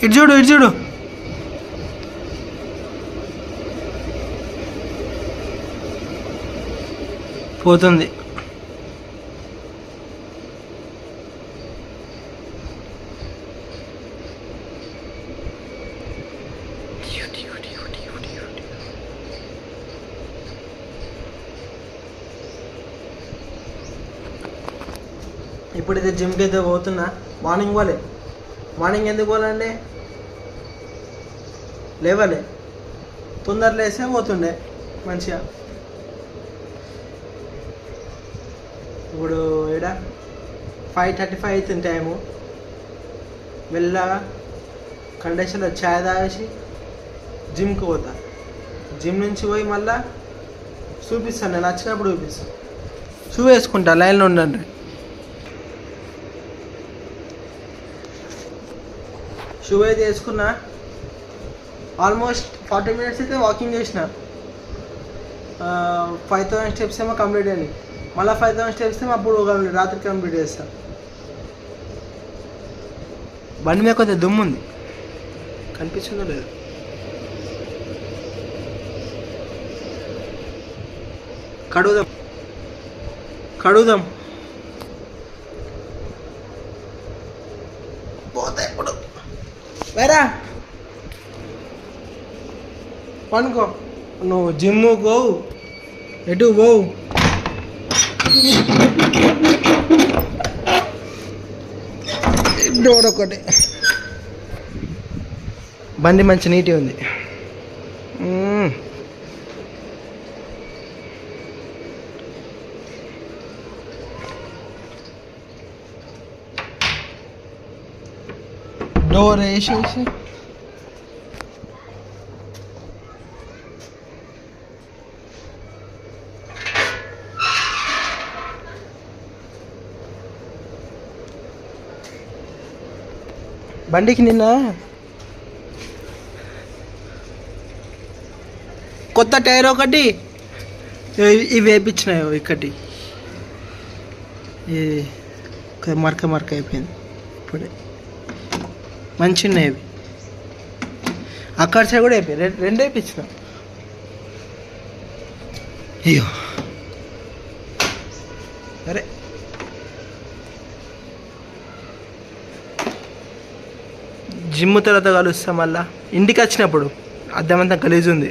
ఇటు చూడు ఇటు చూడు. పోతుంది. ఇప్పుడు ఇది జిమ్కి అయితే పోతున్నా. మార్నింగ్ పోలే. మార్నింగ్ ఎందుకు పోలండి? లేవలే. తొందర లేస్తే పోతుండే మంచిగా. ఇప్పుడు ఈడ 5:35 అవుతుంది టైము. మెల్లగా కండిషన్లో ఛాయ్ తాగేసి జిమ్కి పోతా. జిమ్ నుంచి పోయి మళ్ళా చూపిస్తాను, నేను వచ్చినప్పుడు చూపిస్తాను. షూ వేసుకుంటా, లైన్లో ఉండండి. షూ అయితే వేసుకున్నా. ఆల్మోస్ట్ 40 minutes అయితే వాకింగ్ చేసిన. 5,000 steps ఏమో కంప్లీట్ అయ్యి, మళ్ళీ 5,000 steps ఏమో అప్పుడు రాత్రి కంప్లీట్ చేస్తా. బండి మీద కొంచెం దుమ్ము ఉంది, కనిపిస్తుందో లేదు. కడుగుదాం పోతా. ఇప్పుడు వేరా పనుకో. నువ్వు జిమ్ము పోవు, ఎటు పోవు. డోర్ ఒకటి. బండి మంచి నీట్గా ఉంది. డోర్ వేసేసి బండికి నిన్న కొత్త టైర్ ఒకటి ఇవి వేయించినాయి. ఇక్కడి మరక అయిపోయింది. ఇప్పుడే మంచి ఉన్నాయి అవి. అక్కడ సైడ్ కూడా అయిపోయి రెండు వేయించిన. అయ్యో అరే జిమ్ తర్వాత కలుస్తాం. మళ్ళా ఇంటికి వచ్చినప్పుడు అద్దమంతా గలీజ్ ఉంది.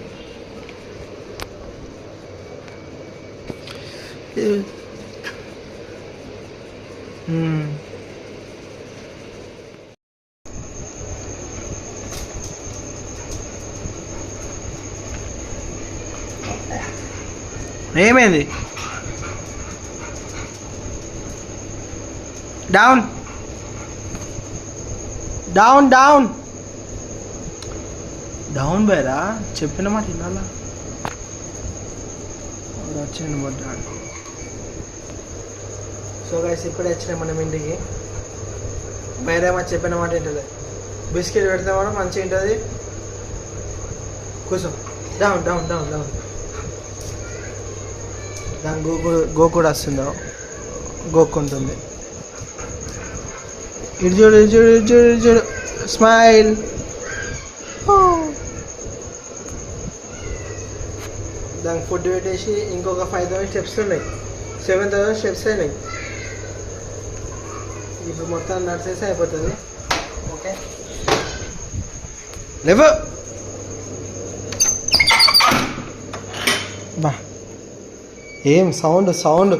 ఏమైంది? Down down down down Bera, చెప్పిన మాట వినాలా. వచ్చాను పడ్డా. సో గైస్ ఇప్పుడే వచ్చినాం మనం ఇంటికి. బయరేమో చెప్పిన మాట ఏంటది, బిస్కెట్ పెడితే కూడా మంచిగా ఉంటుంది. కూర్చో. Down down down down. దాని గోకుడు వస్తుందో గోక్కుంటుంది. ఇటు చూడు ఇటు చూడు ఇటు చూడు ఇటు చూడు. స్మైల్. దానికి ఫుడ్ పెట్టేసి ఇంకొక 5,000 steps ఉన్నాయి. 7,000 steps అయినాయి. ఇప్పుడు మొత్తం నడిచేసి అయిపోతుంది. ఓకే లేవు బా. ఏం సౌండ్ సౌండ్.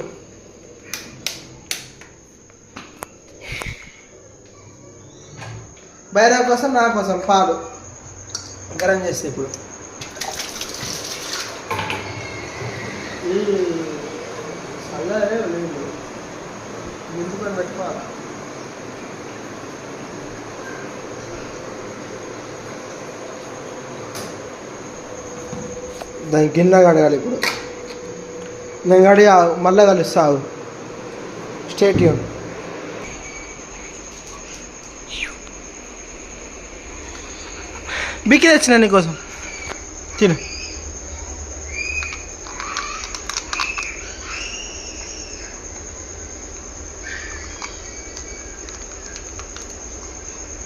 బయట కోసం నా కోసం పాలు గరం చేస్తే ఇప్పుడు చల్లదే లేదు, ముందు పని పెట్టుకోవాలి. దానికి గిన్నె కడగాలి ఇప్పుడు. నేను కడిగి మళ్ళీ కలుస్తావు. Stay tune. బిక్కి తెచ్చిన నీకోసం, తిను.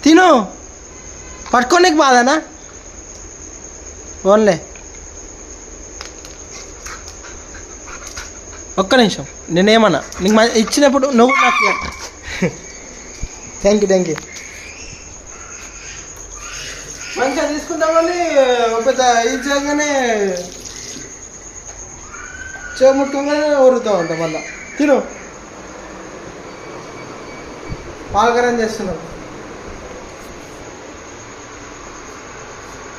తిను. పట్టుకోనికి బాధనా ఓన్లే ఒక్క నిమిషం నేనేమన్నా నీకు ఇచ్చినప్పుడు నువ్వు నాకు థ్యాంక్ యూ మంచిగా తీసుకుంటామని పెద్ద ఇది చేయగానే చేముట్టుకోగానే ఊరుతూ ఉంటాం మళ్ళా తిను పాలకరం చేస్తున్నాం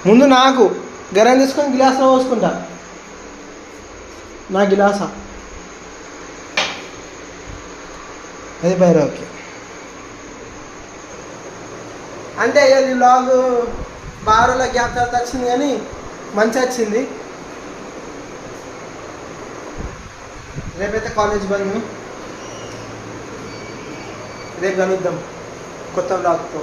ముందు నాకు గరం తీసుకొని గిలాస్లో పోసుకుంటా నా గిలాసా అది భైరవ్కి అంటే ఈ వ్లాగ్ బాగా గ్యాప్ తర్వాత వచ్చింది కానీ మంచి వచ్చింది రేపైతే కాలేజ్ బంద్ రేపు కలుద్దాం కొత్త వ్లాగ్తో